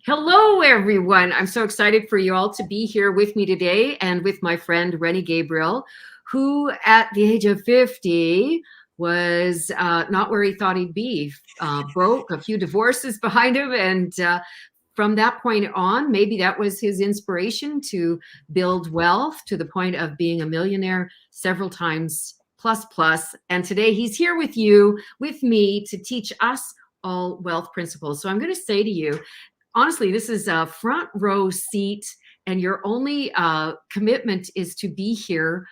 Hello, everyone. I'm so excited for you all to be here with me today and with my friend Rennie Gabriel, who at the age of 50 was not where he thought he'd be, broke, a few divorces behind him. And from that point on, maybe that was his inspiration to build wealth to the point of being a millionaire several times plus. And today he's here with you, with me, to teach us all wealth principles. So I'm going to say to you, honestly, this is a front row seat, and your only commitment is to be here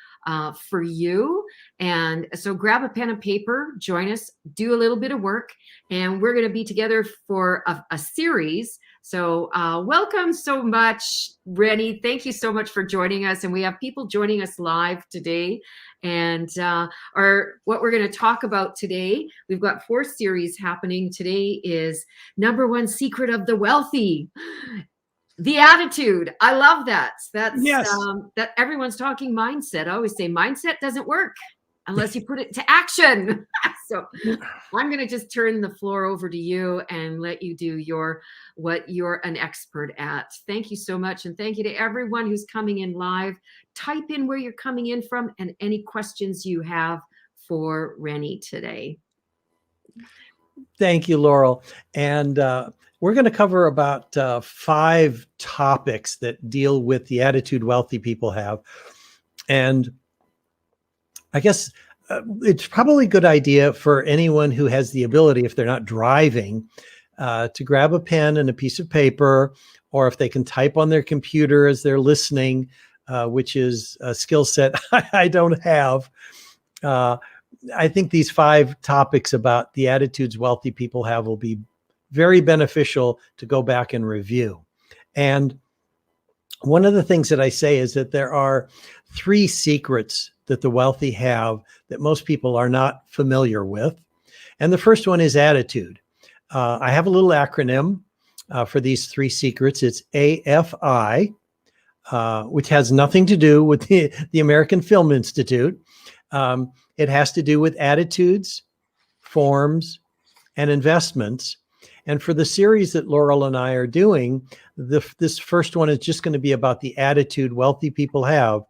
for you. And so grab a pen and paper, join us, do a little bit of work, and we're going to be together for a series. So welcome so much, Rennie. Thank you so much for joining us. And we have people joining us live today. And what we're going to talk about today, we've got 4 series happening. Today is number 1 secret of the wealthy. The attitude. I love that. That's yes. That everyone's talking mindset. I always say mindset doesn't work unless you put it to action. So I'm going to just turn the floor over to you and let you do what you're an expert at. Thank you so much. And thank you to everyone who's coming in live. Type in where you're coming in from and any questions you have for Rennie today. Thank you, Laurel. And we're going to cover about 5 topics that deal with the attitude wealthy people have. And I guess it's probably a good idea for anyone who has the ability, if they're not driving, to grab a pen and a piece of paper, or if they can type on their computer as they're listening, which is a skill set I don't have. I think these 5 topics about the attitudes wealthy people have will be very beneficial to go back and review. And one of the things that I say is that there are 3 secrets that the wealthy have that most people are not familiar with. And the first one is attitude. I have a little acronym for these 3 secrets. It's AFI, which has nothing to do with the American Film Institute. It has to do with attitudes, forms, and investments. And for the series that Laurel and I are doing, this first one is just going to be about the attitude wealthy people have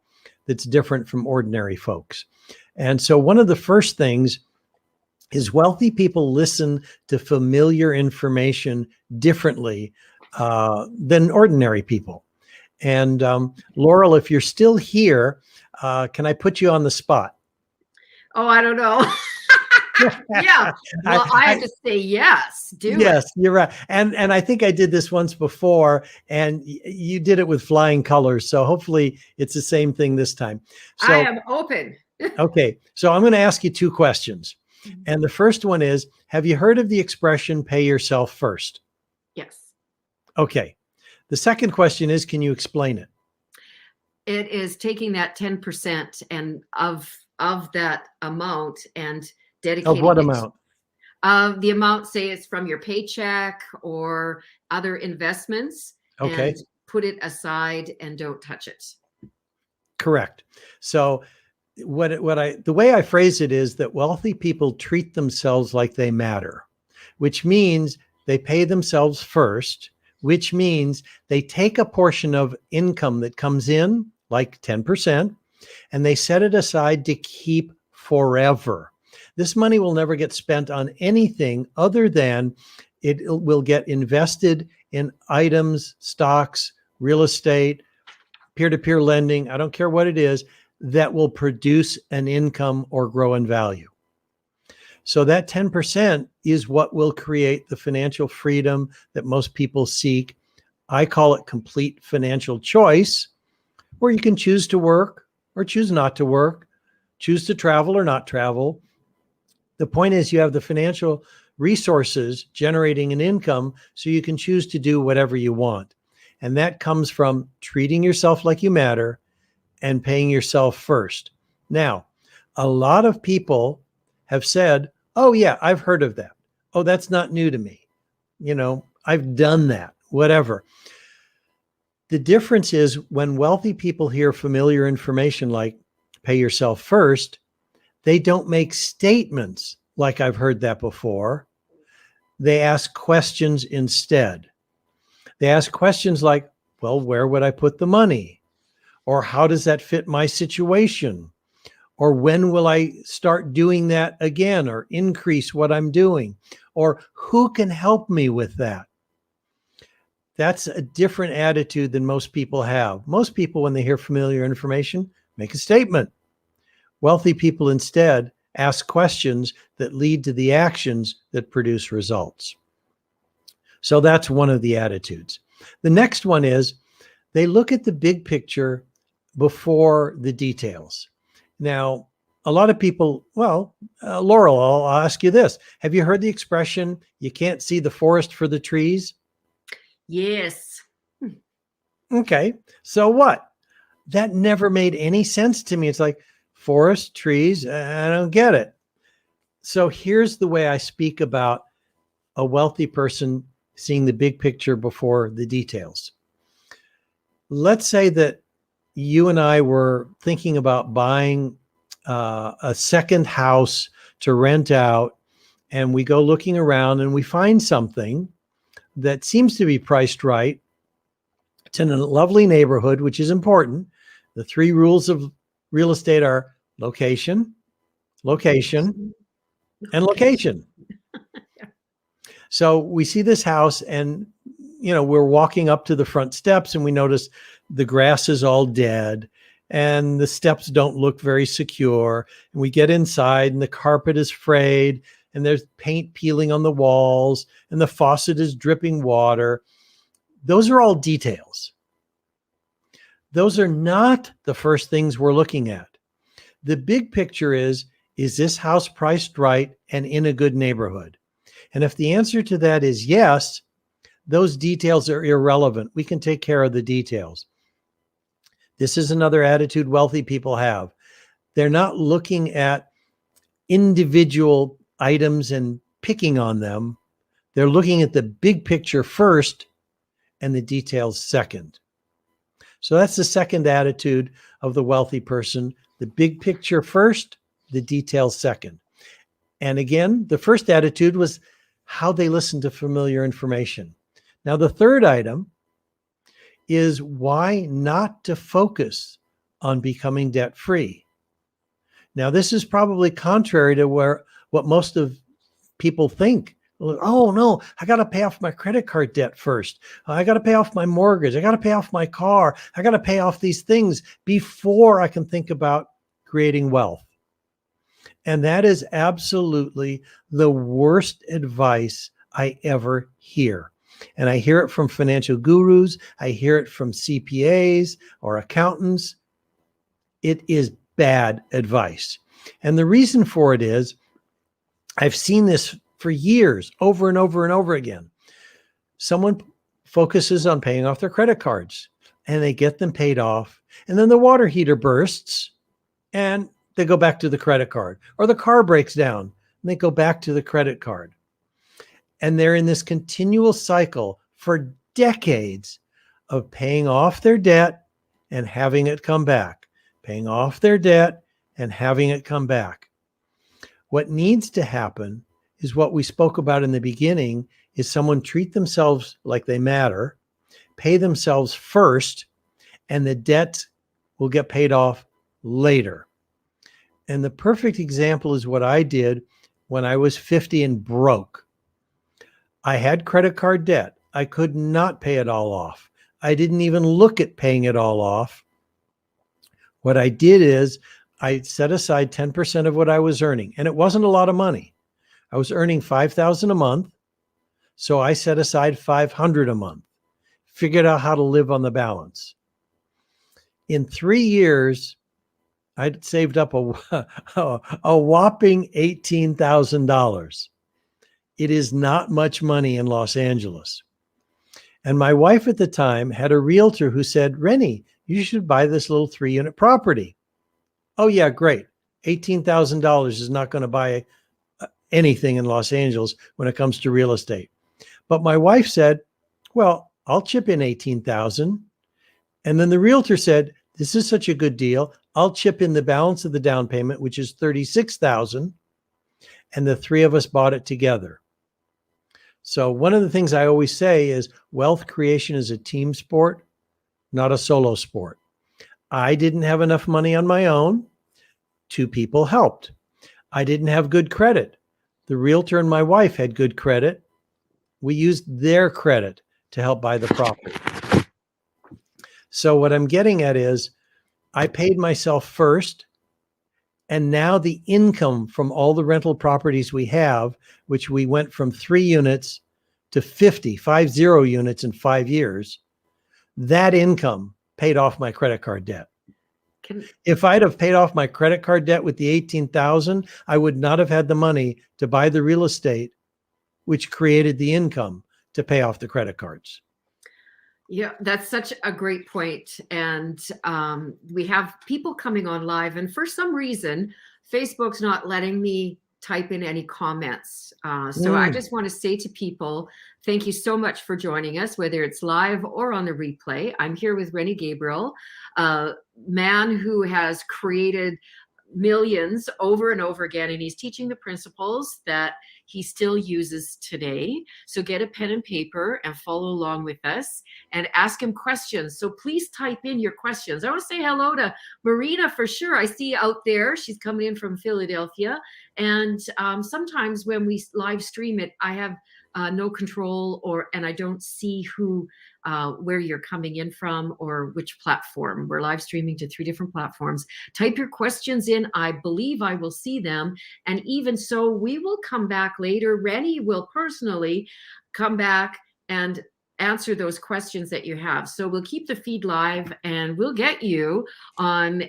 that's different from ordinary folks. And so one of the first things is wealthy people listen to familiar information differently than ordinary people. And Laurel, if you're still here, can I put you on the spot? Oh, I don't know. Yeah. Well, I have to say yes. Yes, you're right. And I think I did this once before, and you did it with flying colors. So hopefully it's the same thing this time. So I am open. Okay. So I'm going to ask you 2 questions. And the first one is, have you heard of the expression pay yourself first? Yes. Okay. The second question is, can you explain it? It is taking that 10% and of that amount and dedicating Of what amount? The amount, say it's from your paycheck or other investments, okay, and put it aside and don't touch it. Correct. So the way I phrase it is that wealthy people treat themselves like they matter, which means they pay themselves first, which means they take a portion of income that comes in, like 10%, and they set it aside to keep forever. This money will never get spent on anything other than it will get invested in items, stocks, real estate, peer-to-peer lending, I don't care what it is, that will produce an income or grow in value. So that 10% is what will create the financial freedom that most people seek. I call it complete financial choice, where you can choose to work or choose not to work, choose to travel or not travel. The point is you have the financial resources generating an income so you can choose to do whatever you want. And that comes from treating yourself like you matter and paying yourself first. Now, a lot of people have said, oh yeah, I've heard of that. Oh, that's not new to me. You know, I've done that, whatever. The difference is when wealthy people hear familiar information like pay yourself first, they don't make statements like I've heard that before. They ask questions instead. They ask questions like, well, where would I put the money? Or how does that fit my situation? Or when will I start doing that again or increase what I'm doing? Or who can help me with that? That's a different attitude than most people have. Most people, when they hear familiar information, make a statement. Wealthy people instead ask questions that lead to the actions that produce results. So that's one of the attitudes. The next one is they look at the big picture before the details. Now, a lot of people, Laurel, I'll ask you this. Have you heard the expression, you can't see the forest for the trees? Yes. Okay, so what? That never made any sense to me. It's like forest, trees, I don't get it. So here's the way I speak about a wealthy person seeing the big picture before the details. Let's say that you and I were thinking about buying a second house to rent out, and we go looking around and we find something that seems to be priced right. It's in a lovely neighborhood, which is important. The 3 rules of real estate are location, location, and location. So we see this house and, we're walking up to the front steps and we notice the grass is all dead and the steps don't look very secure. And we get inside and the carpet is frayed and there's paint peeling on the walls and the faucet is dripping water. Those are all details. Those are not the first things we're looking at. The big picture is this house priced right and in a good neighborhood? And if the answer to that is yes, those details are irrelevant. We can take care of the details. This is another attitude wealthy people have. They're not looking at individual items and picking on them. They're looking at the big picture first and the details second. So that's the second attitude of the wealthy person. The big picture first, the details second. And again, the first attitude was how they listen to familiar information. Now, the third item is why not to focus on becoming debt-free. Now, this is probably contrary to what most of people think. Oh, no, I got to pay off my credit card debt first. I got to pay off my mortgage. I got to pay off my car. I got to pay off these things before I can think about creating wealth. And that is absolutely the worst advice I ever hear. And I hear it from financial gurus. I hear it from CPAs or accountants. It is bad advice. And the reason for it is I've seen this for years, over and over and over again. Someone focuses on paying off their credit cards and they get them paid off. And then the water heater bursts and they go back to the credit card, or the car breaks down and they go back to the credit card. And they're in this continual cycle for decades of paying off their debt and having it come back, paying off their debt and having it come back. What needs to happen is what we spoke about in the beginning, is someone treat themselves like they matter, pay themselves first, and the debt will get paid off later. And the perfect example is what I did when I was 50 and broke. I had credit card debt. I could not pay it all off. I didn't even look at paying it all off. What I did is I set aside 10% of what I was earning, and it wasn't a lot of money. I was earning $5,000 a month, so I set aside $500 a month, figured out how to live on the balance. In 3 years, I'd saved up a whopping $18,000. It is not much money in Los Angeles. And my wife at the time had a realtor who said, Rennie, you should buy this little 3-unit property. Oh yeah, great. $18,000 is not going to buy anything in Los Angeles when it comes to real estate. But my wife said, well, I'll chip in $18,000. And then the realtor said, this is such a good deal. I'll chip in the balance of the down payment, which is $36,000. And the 3 of us bought it together. So one of the things I always say is wealth creation is a team sport, not a solo sport. I didn't have enough money on my own. Two people helped. I didn't have good credit. The realtor and my wife had good credit. We used their credit to help buy the property. So what I'm getting at is I paid myself first, and now the income from all the rental properties we have, which we went from 3 units to 50 units in 5 years, that income paid off my credit card debt. If I'd have paid off my credit card debt with the 18,000, I would not have had the money to buy the real estate, which created the income to pay off the credit cards. Yeah, that's such a great point. And we have people coming on live, and for some reason, Facebook's not letting me type in any comments. So I just want to say to people, thank you so much for joining us, whether it's live or on the replay. I'm here with Rennie Gabriel, a man who has created millions over and over again, and he's teaching the principles that he still uses today. So get a pen and paper and follow along with us and ask him questions. So please type in your questions. I want to say hello to Marina for sure. I see out there. She's coming in from Philadelphia. And sometimes when we live stream it, I have no control, and I don't see where you're coming in from or which platform. We're live streaming to 3 different platforms. Type your questions in. I believe I will see them. And even so, we will come back later. Rennie will personally come back and answer those questions that you have. So we'll keep the feed live, and we'll get you on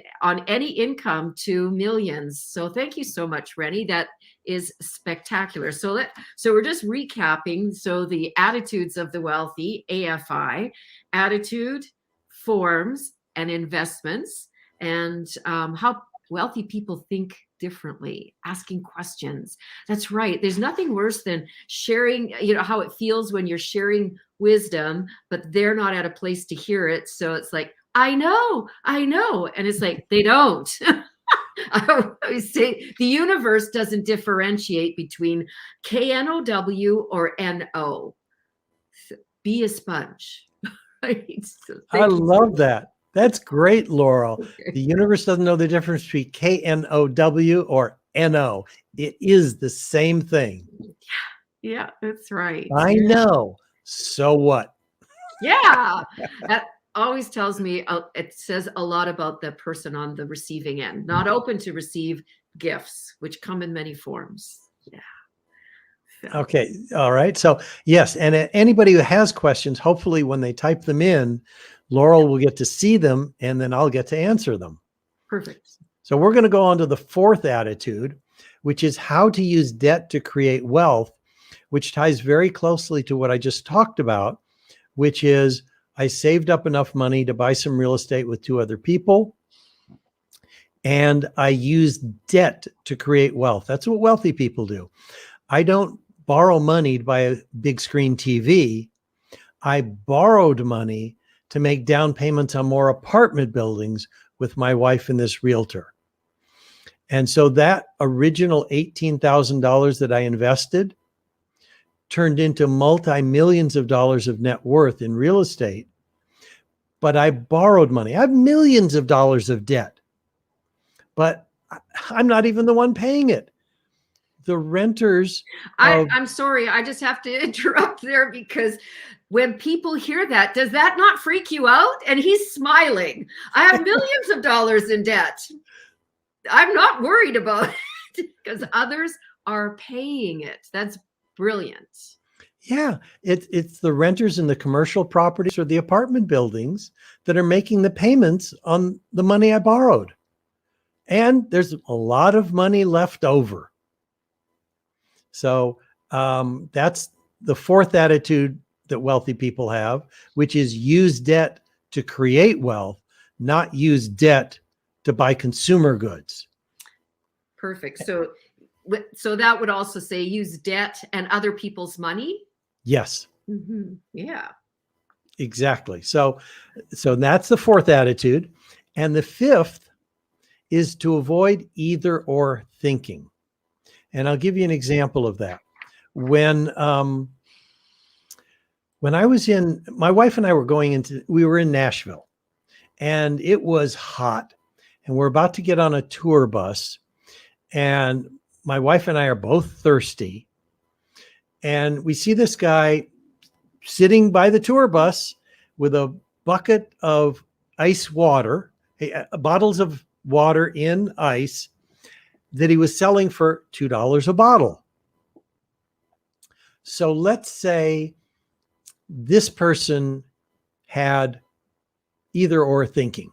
Any Income to millions. So thank you so much, Rennie. That is spectacular. So we're just recapping. So the attitudes of the wealthy, AFI, attitude, forms, and investments, and how wealthy people think differently, asking questions. That's right. There's nothing worse than sharing, how it feels when you're sharing wisdom, but they're not at a place to hear it. So it's like, I know. And it's like, they don't. I always say the universe doesn't differentiate between KNOW or NO. Be a sponge. Right? So I love that. That's great, Laurel. Okay. The universe doesn't know the difference between KNOW or NO. It is the same thing. Yeah, that's right. I know. So what? Yeah. That always tells me, it says a lot about the person on the receiving end, not open to receive gifts, which come in many forms. Yeah. So. Okay. All right. So yes. And anybody who has questions, hopefully when they type them in, Laurel will get to see them, and then I'll get to answer them. Perfect. So we're going to go on to the 4th attitude, which is how to use debt to create wealth, which ties very closely to what I just talked about, which is I saved up enough money to buy some real estate with 2 other people, and I used debt to create wealth. That's what wealthy people do. I don't borrow money to buy a big screen TV. I borrowed money to make down payments on more apartment buildings with my wife and this realtor. And so that original $18,000 that I invested turned into multi-millions of dollars of net worth in real estate. But I borrowed money. I have millions of dollars of debt, but I'm not even the one paying it. The renters. I'm sorry. I just have to interrupt there, because when people hear that, does that not freak you out? And he's smiling. I have millions of dollars in debt. I'm not worried about it because others are paying it. That's brilliant. Yeah, it's the renters in the commercial properties or the apartment buildings that are making the payments on the money I borrowed. And there's a lot of money left over. So that's the 4th attitude that wealthy people have, which is use debt to create wealth, not use debt to buy consumer goods. Perfect. So that would also say use debt and other people's money. Yes. Mm-hmm. Yeah. Exactly. So that's the 4th attitude. And the 5th is to avoid either or thinking. And I'll give you an example of that. When when I was my wife and I we were in Nashville, and it was hot, and we're about to get on a tour bus, and my wife and I are both thirsty, and we see this guy sitting by the tour bus with a bucket of ice water, bottles of water in ice that he was selling for $2 a bottle. So let's say this person had either or thinking,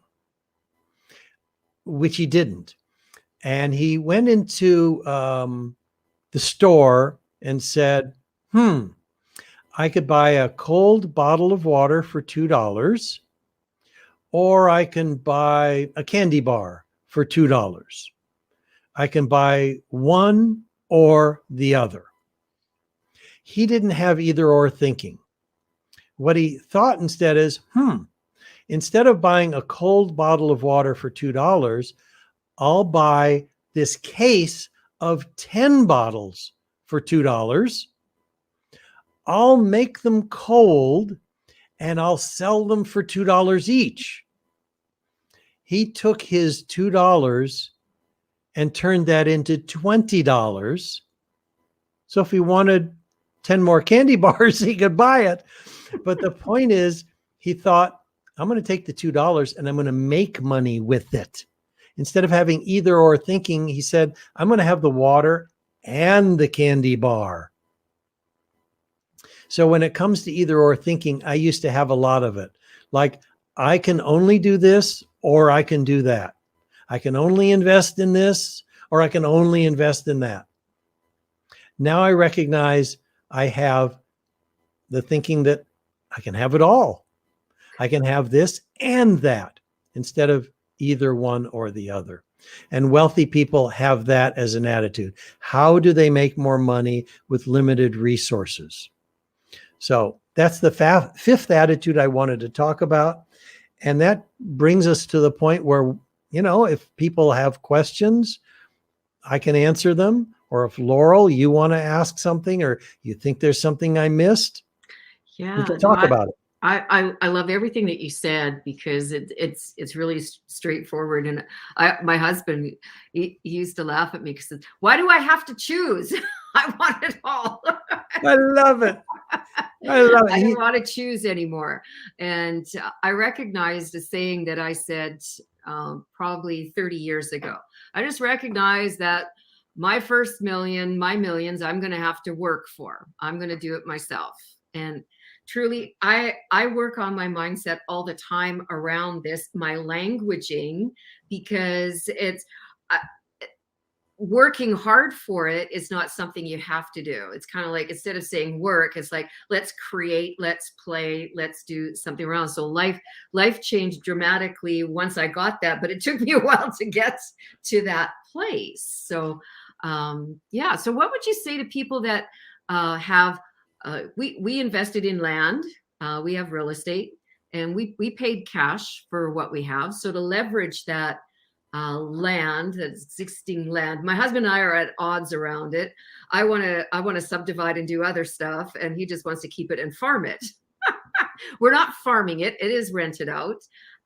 which he didn't. And he went into the store and said, I could buy a cold bottle of water for $2, or I can buy a candy bar for $2. I can buy one or the other. He didn't have either or thinking. What he thought instead is, instead of buying a cold bottle of water for $2, I'll buy this case of 10 bottles for $2. I'll make them cold and I'll sell them for $2 each. He took his $2 and turned that into $20. So if he wanted 10 more candy bars, he could buy it. But the point is, he thought, I'm going to take the $2 and I'm going to make money with it. Instead of having either or thinking, he said, I'm going to have the water and the candy bar. So when it comes to either or thinking, I used to have a lot of it. Like, I can only do this or I can do that. I can only invest in this or I can only invest in that. Now I recognize I have the thinking that I can have it all. I can have this and that instead of either one or the other. And wealthy people have that as an attitude. How do they make more money with limited resources? So that's the fifth attitude I wanted to talk about. And that brings us to the point where, if people have questions, I can answer them. Or if Laurel, you want to ask something, or you think there's something I missed, we can talk about it. I love everything that you said, because it's really straightforward. And my husband, he used to laugh at me because, why do I have to choose? I want it all. I love it. I don't want to choose anymore. And I recognized a saying that I said probably 30 years ago. I just recognized that my first million, my millions, I'm going to have to work for. I'm going to do it myself. And truly, I work on my mindset all the time around this, my languaging, because it's working hard for it is not something you have to do. It's kind of like, instead of saying work, it's like, let's create, let's play, let's do something around. So life changed dramatically once I got that, but it took me a while to get to that place. So yeah. So what would you say to people that have, we invested in land, we have real estate, and we paid cash for what we have. So to leverage that land, that existing land, my husband and I are at odds around it. I want to subdivide and do other stuff, and he just wants to keep it and farm it. We're not farming it. It is rented out.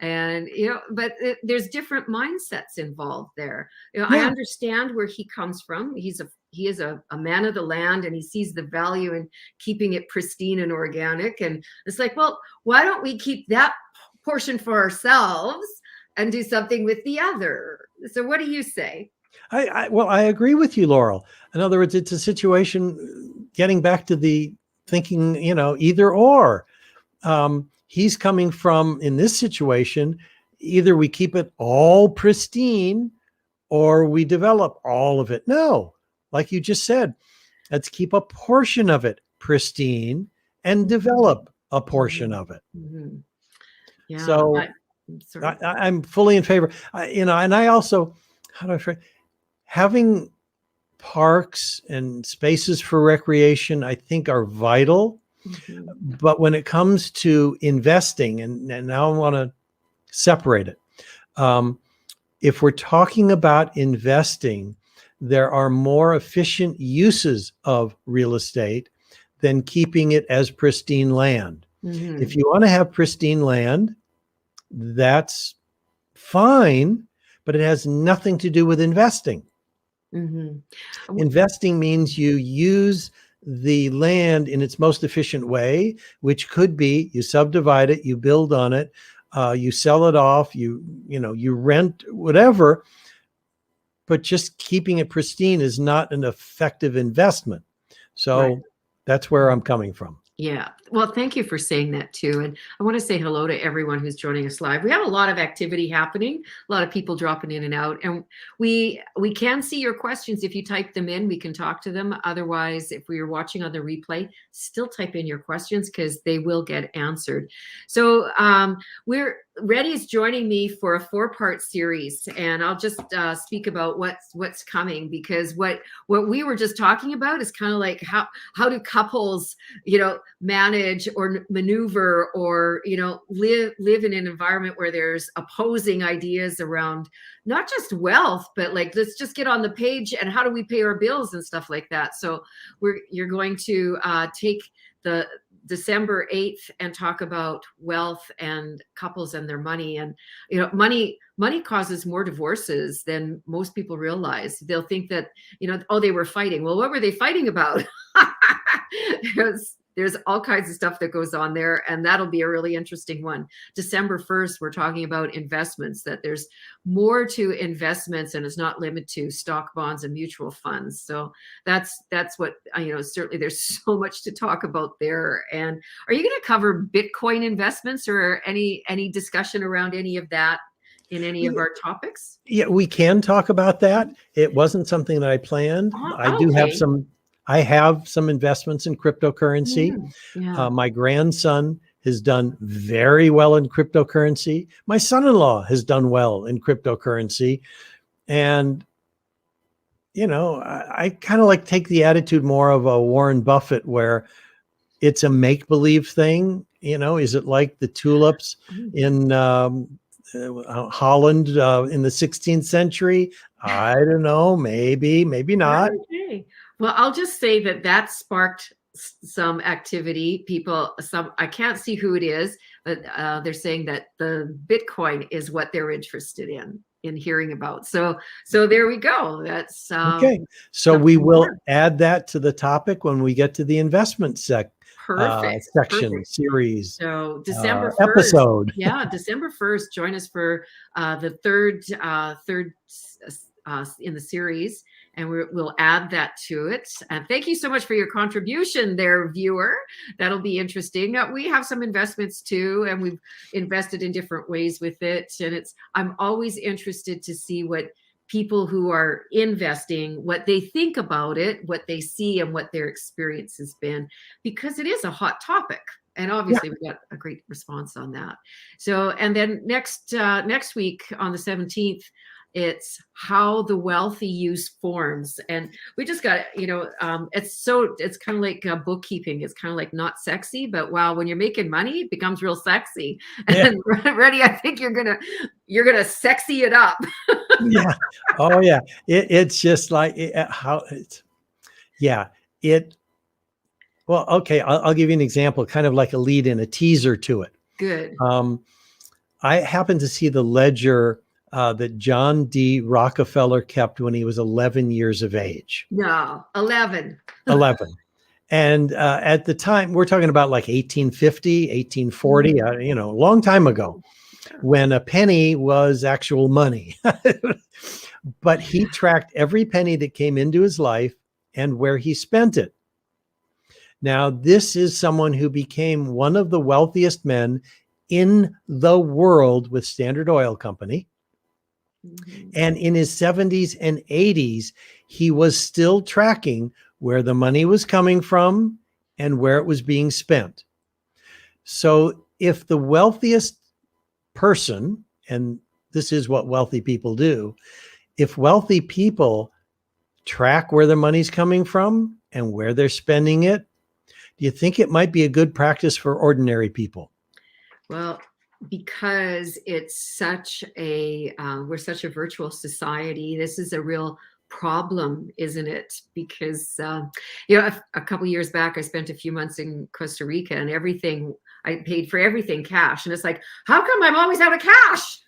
And, but there's different mindsets involved there. Yeah. I understand where he comes from. He is a man of the land, and he sees the value in keeping it pristine and organic. And it's like, well, why don't we keep that portion for ourselves and do something with the other? So what do you say? Well, I agree with you, Laurel. In other words, it's a situation, getting back to the thinking, either or. He's coming from, in this situation, either we keep it all pristine or we develop all of it. No, like you just said, let's keep a portion of it pristine and develop a portion of it. Mm-hmm. Yeah. So I'm fully in favor. And I also, how do I phrase, having parks and spaces for recreation, I think, are vital. Mm-hmm. But when it comes to investing, and now I want to separate it. If we're talking about investing, there are more efficient uses of real estate than keeping it as pristine land. Mhm. If you want to have pristine land, that's fine, but it has nothing to do with investing. Mhm. Investing means you use the land in its most efficient way, which could be you subdivide it, you build on it, you sell it off, you rent, whatever. But just keeping it pristine is not an effective investment. Right. So that's where I'm coming from. Yeah. Well, thank you for saying that too. And I want to say hello to everyone who's joining us live. We have a lot of activity happening, a lot of people dropping in and out. And we can see your questions. If you type them in, we can talk to them. Otherwise, if we are watching on the replay, still type in your questions because they will get answered. So Rennie's joining me for a 4-part series, and I'll just speak about what's coming, because what we were just talking about is kind of like how do couples, manage or maneuver or, live in an environment where there's opposing ideas around not just wealth, but like, let's just get on the page and how do we pay our bills and stuff like that. So you're going to take the December 8th and talk about wealth and couples and their money. And, money causes more divorces than most people realize. They'll think that, they were fighting. Well, what were they fighting about? There's all kinds of stuff that goes on there, and that'll be a really interesting one. December 1st, we're talking about investments, that there's more to investments and it's not limited to stock, bonds, and mutual funds. So that's what, certainly there's so much to talk about there. And are you going to cover Bitcoin investments or any discussion around any of that in any of our topics? Yeah, we can talk about that. It wasn't something that I planned. I have some investments in cryptocurrency. Yeah. My grandson has done very well in cryptocurrency. My son-in-law has done well in cryptocurrency. And, I kind of like take the attitude more of a Warren Buffett, where it's a make-believe thing. Is it like the tulips in Holland in the 16th century? I don't know. Maybe not. Okay. Well, I'll just say that sparked some activity. I can't see who it is, but they're saying that the Bitcoin is what they're interested in hearing about. So there we go. That's okay. So we will add that to the topic when we get to the investment section, series. So December 1st, episode. Yeah, December 1st. Join us for the third in the series, and we'll add that to it. And thank you so much for your contribution there, viewer. That'll be interesting. We have some investments too, and we've invested in different ways with it. And I'm always interested to see what people who are investing, what they think about it, what they see, and what their experience has been, because it is a hot topic. And obviously we got a great response on that. So, and then next week on the 17th, it's how the wealthy use forms. And we just got, it's kind of like bookkeeping. It's kind of like not sexy, but wow, when you're making money, it becomes real sexy. Yeah. And Rennie, I think you're gonna sexy it up. Yeah. Oh yeah. It's just like well, okay. I'll give you an example, kind of like a lead in, a teaser to it. Good. I happened to see the ledger that John D. Rockefeller kept when he was 11 years of age. No, 11. 11. And at the time, we're talking about like 1850, 1840, a long time ago, when a penny was actual money. But he tracked every penny that came into his life and where he spent it. Now, this is someone who became one of the wealthiest men in the world with Standard Oil Company. And in his 70s and 80s, he was still tracking where the money was coming from and where it was being spent. So if the wealthiest person, and this is what wealthy people do, if wealthy people track where their money's coming from and where they're spending it, do you think it might be a good practice for ordinary people? Well, because it's we're such a virtual society, this is a real problem, isn't it? Because you know, a couple years back, I spent a few months in Costa Rica, and everything I paid for everything cash, and it's like, how come I'm always out of cash?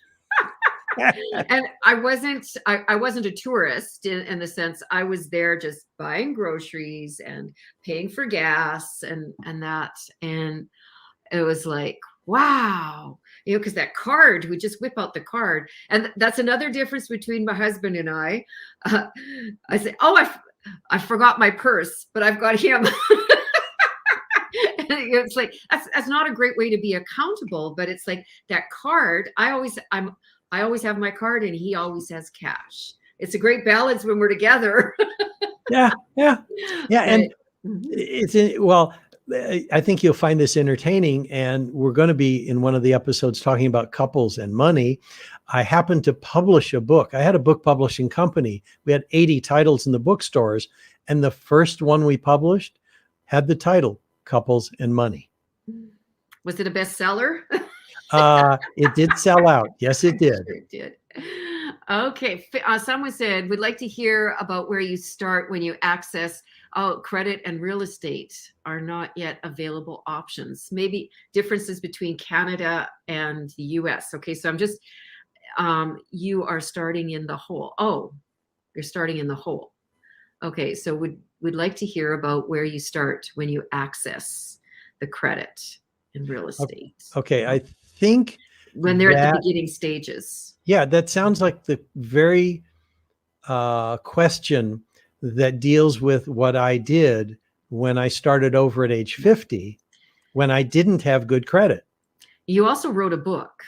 And I wasn't a tourist in the sense I was there just buying groceries and paying for gas and that, and it was like, wow, you know, because that card, we just whip out the card. And that's another difference between my husband and I. I say, oh, I forgot my purse, but I've got him. It's like, that's not a great way to be accountable, but it's like that card. I always have my card and he always has cash. It's a great balance when we're together. Yeah. And Mhm. well, I think you'll find this entertaining, and we're going to be in one of the episodes talking about couples and money. I happened to publish a book. I had a book publishing company. We had 80 titles in the bookstores, and the first one we published had the title Couples and Money. Was it a bestseller? It did sell out. Yes, it did. Sure it did. Okay. Someone said, we'd like to hear about where you start when you access credit and real estate are not yet available options. Maybe differences between Canada and the US. Okay. So I'm just, you are starting in the hole. Oh, you're starting in the hole. Okay. So we'd like to hear about where you start when you access the credit and real estate. Okay. I think When they're at the beginning stages. yeah, that sounds like the very question that deals with what I did when I started over at age 50, when I didn't have good credit. You also wrote a book,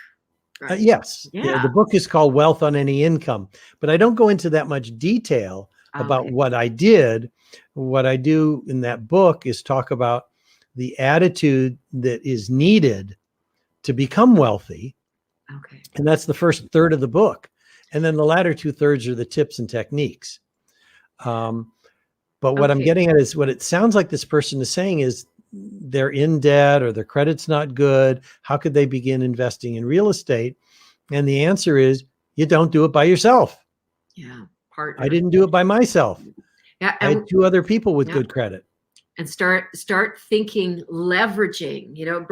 right? Yes. Yeah. The book is called Wealth on Any Income, but I don't go into that much detail about Okay. what I did. What I do in that book is talk about the attitude that is needed to become wealthy. Okay. And that's the first third of the book. And then the latter 2/3 are the tips and techniques. But what I'm Okay. getting at is what it sounds like this person is saying is they're in debt or their credit's not good. How could they begin investing in real estate? And the answer is you don't do it by yourself. Yeah. Partner. I didn't do it by myself. Yeah. I had two other people with Yeah. good credit. And start thinking leveraging, you know,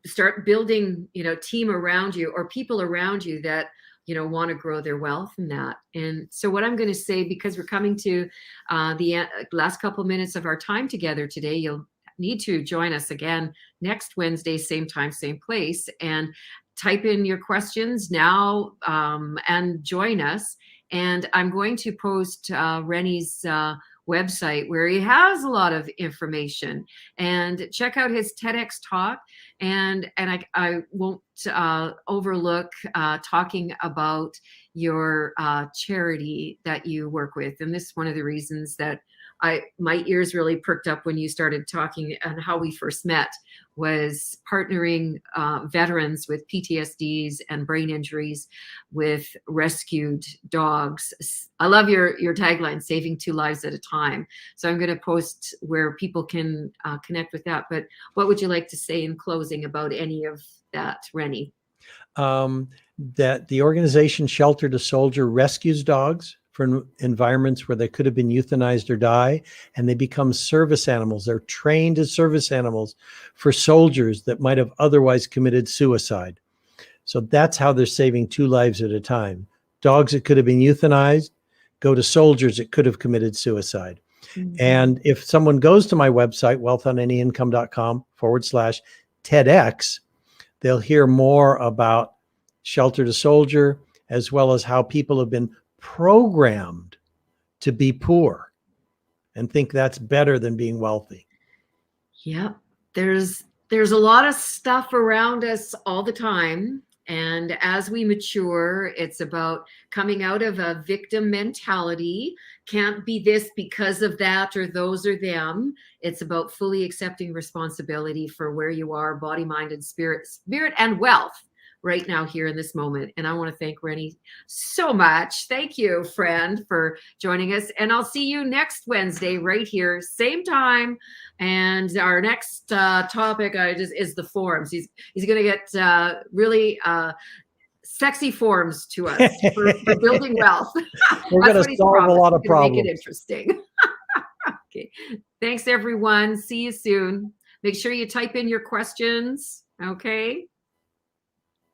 start building, you know, team around you or people around you that, you know, want to grow their wealth in that. And so what I'm going to say, because we're coming to the last couple minutes of our time together today, you'll need to join us again next Wednesday, same time, same place, and type in your questions now and join us. And I'm going to post Rennie's website where he has a lot of information, and check out his TEDx talk. And I won't overlook talking about your charity that you work with. And this is one of the reasons that my ears really perked up when you started talking, and how we first met was partnering veterans with PTSDs and brain injuries with rescued dogs. I love your tagline, saving 2 lives at a time. So I'm going to post where people can connect with that. But what would you like to say in closing about any of that, Rennie? That the organization Shelter to Soldier rescues dogs from environments where they could have been euthanized or die, and they become service animals. They're trained as service animals for soldiers that might have otherwise committed suicide. So that's how they're saving 2 lives at a time. Dogs that could have been euthanized go to soldiers that could have committed suicide. Mm-hmm. And if someone goes to my website, wealthonanyincome.com/TEDx, they'll hear more about Shelter to Soldier, as well as how people have been programmed to be poor and think that's better than being wealthy. Yeah, there's a lot of stuff around us all the time. And as we mature, it's about coming out of a victim mentality. Can't be this because of that, or those or them. It's about fully accepting responsibility for where you are, body, mind, and spirit and wealth right now, here in this moment. And I want to thank Rennie so much. Thank you, friend, for joining us. And I'll see you next Wednesday right here, same time. And our next topic is the forums. He's going to get really sexy forms to us for building wealth. We're going to solve a lot of problems. Make it interesting. Okay. Thanks, everyone. See you soon. Make sure you type in your questions. Okay.